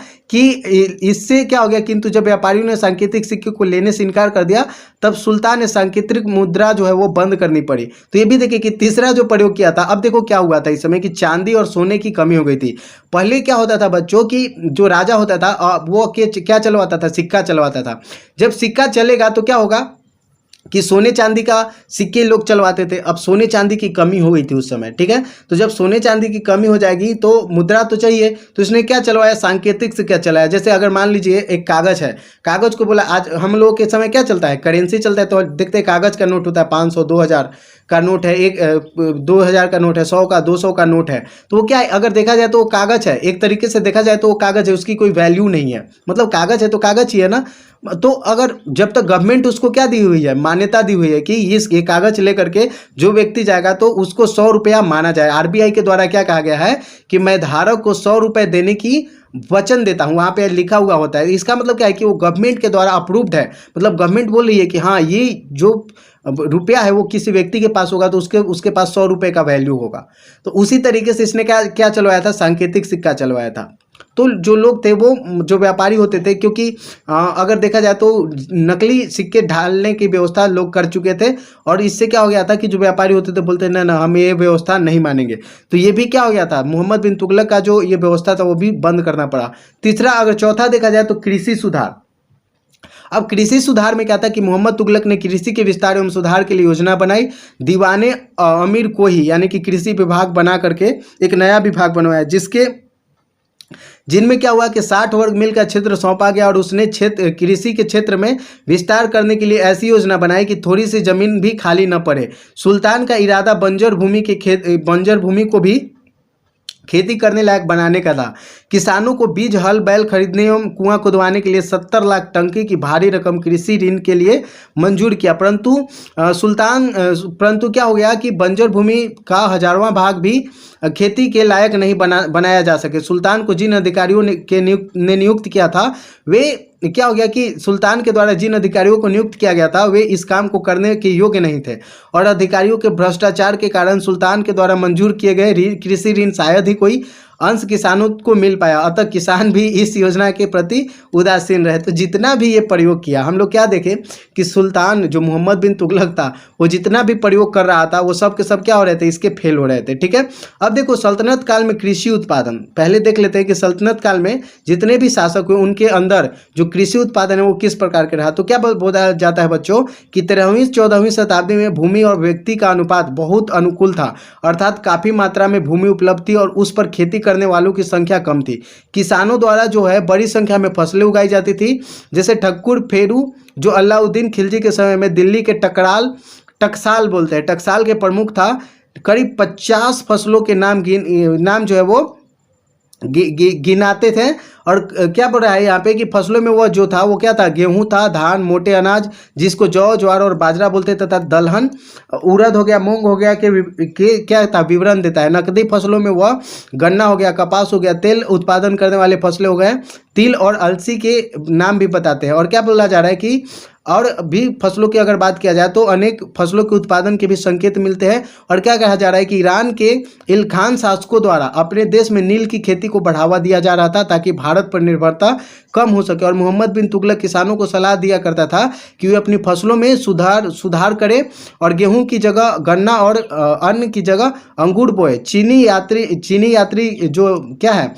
[SPEAKER 1] किंतु जब व्यापारियों ने सांकेतिक सिक्के को लेने से इनकार कर दिया, तब सुल्तान ने सांकेतिक मुद्रा जो है वो बंद करनी पड़ी। तो ये भी देखिए कि तीसरा जो प्रयोग किया था। अब देखो क्या हुआ था इस समय कि चांदी और सोने की कमी हो गई थी। पहले क्या होता था बच्चों की, जो राजा होता था वो क्या चलवाता था, सिक्का चलवाता था। जब सिक्का चलेगा तो क्या होगा कि सोने चांदी का सिक्के लोग चलवाते थे। अब सोने चांदी की कमी हो गई थी उस समय, ठीक है। तो जब सोने चांदी की कमी हो जाएगी तो मुद्रा तो चाहिए, तो इसने क्या चलवाया, सांकेतिक सिक्का चलाया। जैसे अगर मान लीजिए एक कागज है, कागज को बोला आज हम लोगों के समय क्या चलता है, करेंसी चलता है, तो देखते हैं कागज का नोट होता है 500 2000 का नोट है, 2000 का नोट है, 100 का 200 का नोट है। तो वो क्या है, अगर देखा जाए तो वो कागज है, एक तरीके से देखा जाए तो वो कागज है, उसकी कोई वैल्यू नहीं है। मतलब कागज है तो कागज ही है ना। तो अगर जब तक गवर्नमेंट उसको क्या दी हुई है, मान्यता दी हुई है कि ये कागज लेकर के जो व्यक्ति जाएगा तो उसको 100 रुपया माना जाए। आरबीआई के द्वारा क्या कहा गया है कि मैं धारक को 100 रुपये देने की वचन देता हूं, वहां पे लिखा हुआ होता है। इसका मतलब क्या है कि वो गवर्नमेंट के द्वारा अप्रूव्ड है। मतलब गवर्नमेंट बोल रही है कि हाँ ये जो रुपया है वो किसी व्यक्ति के पास होगा तो उसके पास 100 रुपये का वैल्यू होगा। तो उसी तरीके से इसने क्या चलवाया था, सांकेतिक सिक्का चलवाया था। तो जो लोग थे वो जो व्यापारी होते थे, क्योंकि अगर देखा जाए तो नकली सिक्के ढालने की व्यवस्था लोग कर चुके थे, और इससे क्या हो गया था कि जो व्यापारी होते थे बोलते ना ना हम ये व्यवस्था नहीं मानेंगे, तो ये भी क्या हो गया था, मोहम्मद बिन तुगलक का जो ये व्यवस्था था वो भी बंद करना पड़ा। तीसरा, अगर चौथा देखा जाए तो कृषि सुधार। अब कृषि सुधार में क्या था कि मोहम्मद तुगलक ने कृषि के विस्तार एवं सुधार के लिए योजना बनाई। दीवाने अमीर को ही यानी कि कृषि विभाग बना करके एक नया विभाग बनवाया, जिनमें क्या हुआ कि 60 वर्ग मील का क्षेत्र सौंपा गया, और उसने कृषि के क्षेत्र में विस्तार करने के लिए ऐसी योजना बनाई कि थोड़ी सी जमीन भी खाली न पड़े। सुल्तान का इरादा बंजर भूमि को भी खेती करने लायक बनाने का था। किसानों को बीज, हल, बैल खरीदने एवं कुआं खुदवाने के लिए 70 लाख टंकी की भारी रकम कृषि ऋण के लिए मंजूर किया। परंतु क्या हो गया कि बंजर भूमि का हजारवां भाग भी खेती के लायक नहीं बनाया जा सके। सुल्तान को जिन अधिकारियों ने नियुक्त किया था, वे क्या हो गया कि सुल्तान के द्वारा जिन अधिकारियों को नियुक्त किया गया था वे इस काम को करने के योग्य नहीं थे, और अधिकारियों के भ्रष्टाचार के कारण सुल्तान के द्वारा मंजूर किए गए कृषि ऋण शायद ही कोई अंश किसानों को मिल पाया। अतः किसान भी इस योजना के प्रति उदासीन रहे। तो जितना भी ये प्रयोग किया, हम लोग क्या देखें कि सुल्तान जो मोहम्मद बिन तुगलक था वो जितना भी प्रयोग कर रहा था वो सब के सब क्या हो रहे थे, इसके फेल हो रहे थे। ठीक है, अब देखो सल्तनत काल में कृषि उत्पादन, पहले देख लेते हैं कि सल्तनत काल में जितने भी शासक हुए उनके अंदर जो कृषि उत्पादन है वो किस प्रकार के रहा। तो क्या बोला जाता है बच्चों कि 13वीं-14वीं शताब्दी में भूमि और व्यक्ति का अनुपात बहुत अनुकूल था, अर्थात काफ़ी मात्रा में भूमि उपलब्ध थी और उस पर खेती करने वालों की संख्या कम थी। किसानों द्वारा जो है बड़ी संख्या में फसलें उगाई जाती थी, जैसे ठक्कुर फेरू जो अलाउद्दीन खिलजी के समय में दिल्ली के टकसाल बोलते हैं, टकसाल के प्रमुख था। करीब 50 फसलों के नाम जो है वो गिनाते थे। और क्या बोल रहा है यहाँ पे कि फसलों में वह जो था वो क्या था, गेहूं था, धान, मोटे अनाज जिसको जौ, ज्वार और बाजरा बोलते थे, तथा दलहन, उड़द हो गया, मूंग हो गया के क्या था, विवरण देता है। नकदी फसलों में वह गन्ना हो गया, कपास हो गया, तेल उत्पादन करने वाले फसलें हो गए, तिल और अलसी के नाम भी बताते हैं। और क्या बोला जा रहा है कि और भी फसलों की अगर बात किया जाए तो अनेक फसलों के उत्पादन के भी संकेत मिलते हैं। और क्या कहा जा रहा है कि ईरान के इलखान शासकों द्वारा अपने देश में नील की खेती को बढ़ावा दिया जा रहा था ताकि भारत पर निर्भरता कम हो सके। और मोहम्मद बिन तुगलक किसानों को सलाह दिया करता था कि वे अपनी फसलों में सुधार करें और गेहूं की जगह गन्ना और अन्न की जगह अंगूर बोए। चीनी यात्री जो क्या है,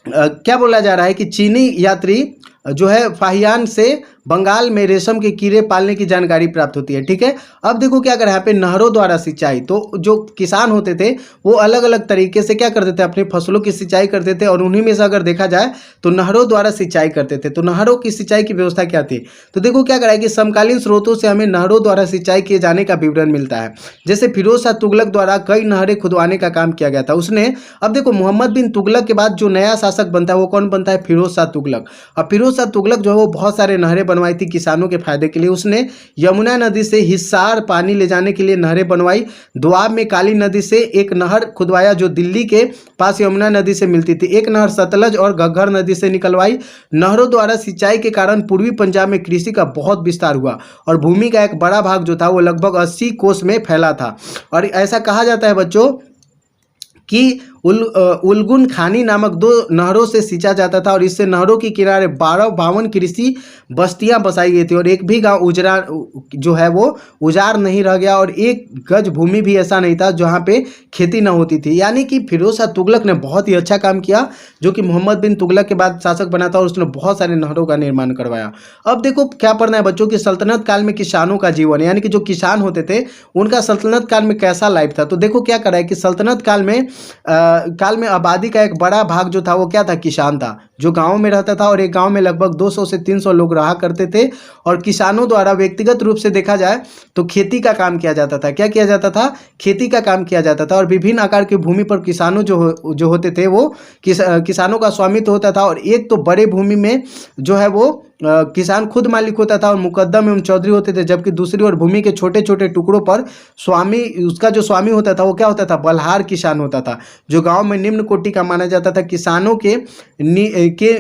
[SPEAKER 1] क्या बोला जा रहा है कि चीनी यात्री जो है फाहियान से बंगाल में रेशम के कीड़े पालने की जानकारी प्राप्त होती है। ठीक है, अब देखो क्या कर यहाँ पे नहरों द्वारा सिंचाई। तो जो किसान होते थे वो अलग अलग तरीके से क्या करते थे, अपनी फसलों की सिंचाई करते थे, और उन्हीं में से अगर देखा जाए तो नहरों द्वारा सिंचाई करते थे। तो नहरों की सिंचाई की व्यवस्था क्या थी, तो देखो क्या करा है कि समकालीन स्रोतों से हमें नहरों द्वारा सिंचाई किए जाने का विवरण मिलता है। जैसे फिरोज शाह तुगलक द्वारा कई नहरें खुदवाने का काम किया गया था उसने। अब देखो मोहम्मद बिन तुगलक के बाद जो नया शासक बनता है वो कौन बनता है, फिरोज शाह तुगलक। और फिरोज शाह तुगलक जो है वो बहुत सारे नहरें बनवाई थी किसानों के फायदे के लिए। उसने यमुना नदी से हिसार पानी ले जाने के लिए नहरें बनवाई। दोआब में काली नदी से एक नहर खुदवाया जो दिल्ली के पास यमुना नदी से मिलती थी। एक नहर सतलज और घग्गर नदी से निकलवाई। नहरों द्वारा सिंचाई के कारण पूर्वी पंजाब में कृषि का बहुत विस्तार हुआ और भूमि का एक बड़ा भाग जो था वो लगभग 80 कोस में फैला था। और ऐसा कहा जाता है बच्चों कि उलगुन खानी नामक 2 नहरों से सींचा जाता था और इससे नहरों के किनारे 52 कृषि बस्तियां बसाई गई थी और एक भी गांव जो है वो उजाड़ नहीं रह गया और एक गज भूमि भी ऐसा नहीं था जहां पे खेती न होती थी। यानी कि फिरोज शाह तुगलक ने बहुत ही अच्छा काम किया जो कि मोहम्मद बिन तुगलक के बाद शासक बना था और उसने बहुत सारे नहरों का निर्माण करवाया। अब देखो क्या पढ़ना है बच्चों की सल्तनत काल में किसानों का जीवन, यानी कि जो किसान होते थे उनका सल्तनत काल में कैसा लाइफ था। तो देखो क्या करा है कि सल्तनत काल में आबादी का एक बड़ा भाग जो था वो क्या था, किसान था जो गांव में रहता था और एक गांव में लगभग 200 से 300 लोग रहा करते थे। और किसानों द्वारा व्यक्तिगत रूप से देखा जाए तो खेती का काम किया जाता था। क्या किया जाता था, खेती का काम किया जाता था। और विभिन्न आकार की भूमि पर किसानों जो होते थे वो किसानों का स्वामित्व होता था। और एक तो बड़े भूमि में जो है वो किसान खुद मालिक होता था और मुकद्दम एवं चौधरी होते थे, जबकि दूसरी ओर भूमि के छोटे छोटे टुकड़ों पर उसका जो स्वामी होता था वो क्या होता था, बलहार किसान होता था जो गांव में निम्न कोटि का माना जाता था। किसानों के के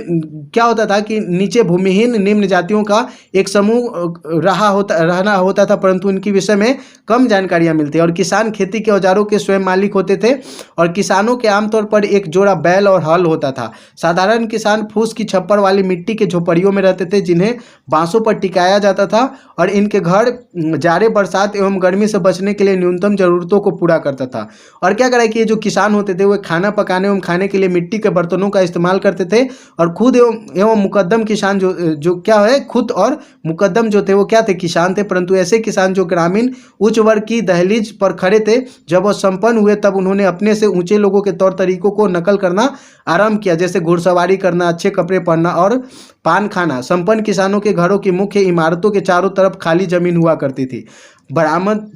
[SPEAKER 1] क्या होता था कि नीचे भूमिहीन निम्न जातियों का एक समूह रहना होता था, परंतु उनके विषय में कम जानकारियां मिलती। और किसान खेती के औजारों के स्वयं मालिक होते थे और किसानों के आमतौर पर एक जोड़ा बैल और हल होता था। साधारण किसान फूस की छप्पर वाली मिट्टी के झोपड़ियों में रहते थे जिन्हें बांसों पर टिकाया जाता था और इनके घर जाड़े, बरसात एवं गर्मी से बचने के लिए न्यूनतम जरूरतों को पूरा करता था। और क्या करा कि ये जो किसान होते थे वो खाना पकाने एवं खाने के लिए मिट्टी के बर्तनों का इस्तेमाल करते थे। और खुद एवं मुकद्दम किसान जो क्या है, खुद और मुकद्दम जो थे वो क्या थे, किसान थे। परंतु ऐसे किसान जो ग्रामीण उच्च वर्ग की दहलीज पर खड़े थे, जब वो संपन्न हुए तब उन्होंने अपने से ऊंचे लोगों के तौर तरीकों को नकल करना आरंभ किया, जैसे घुड़सवारी करना, अच्छे कपड़े पहनना और पान खाना। संपन्न किसानों के घरों की मुख्य इमारतों के चारों तरफ खाली जमीन हुआ करती थी। बरामद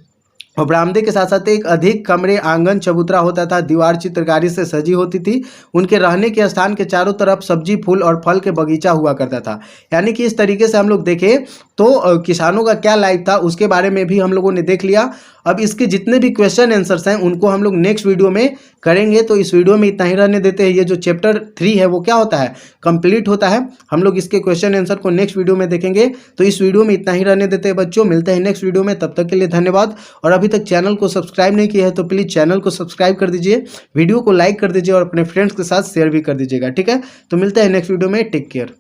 [SPEAKER 1] और बरामदे के साथ साथ एक अधिक कमरे, आंगन चबूतरा होता था, दीवार चित्रकारी से सजी होती थी। उनके रहने के स्थान के चारों तरफ सब्जी, फूल और फल के बगीचा हुआ करता था। यानी कि इस तरीके से हम लोग देखें तो किसानों का क्या लाइफ था उसके बारे में भी हम लोगों ने देख लिया। अब इसके जितने भी क्वेश्चन आंसर्स हैं उनको हम लोग नेक्स्ट वीडियो में करेंगे। तो इस वीडियो में इतना ही रहने देते हैं। ये जो चैप्टर 3 है वो क्या होता है, कंप्लीट होता है। हम लोग इसके क्वेश्चन आंसर को नेक्स्ट वीडियो में देखेंगे। तो इस वीडियो में इतना ही रहने देते हैं बच्चों। मिलते हैं नेक्स्ट वीडियो में, तब तक के लिए धन्यवाद। और अभी तक चैनल को सब्सक्राइब नहीं किया है तो प्लीज़ चैनल को सब्सक्राइब कर दीजिए, वीडियो को लाइक कर दीजिए और अपने फ्रेंड्स के साथ शेयर भी कर दीजिएगा, ठीक है। तो मिलते हैं नेक्स्ट वीडियो में, टेक केयर।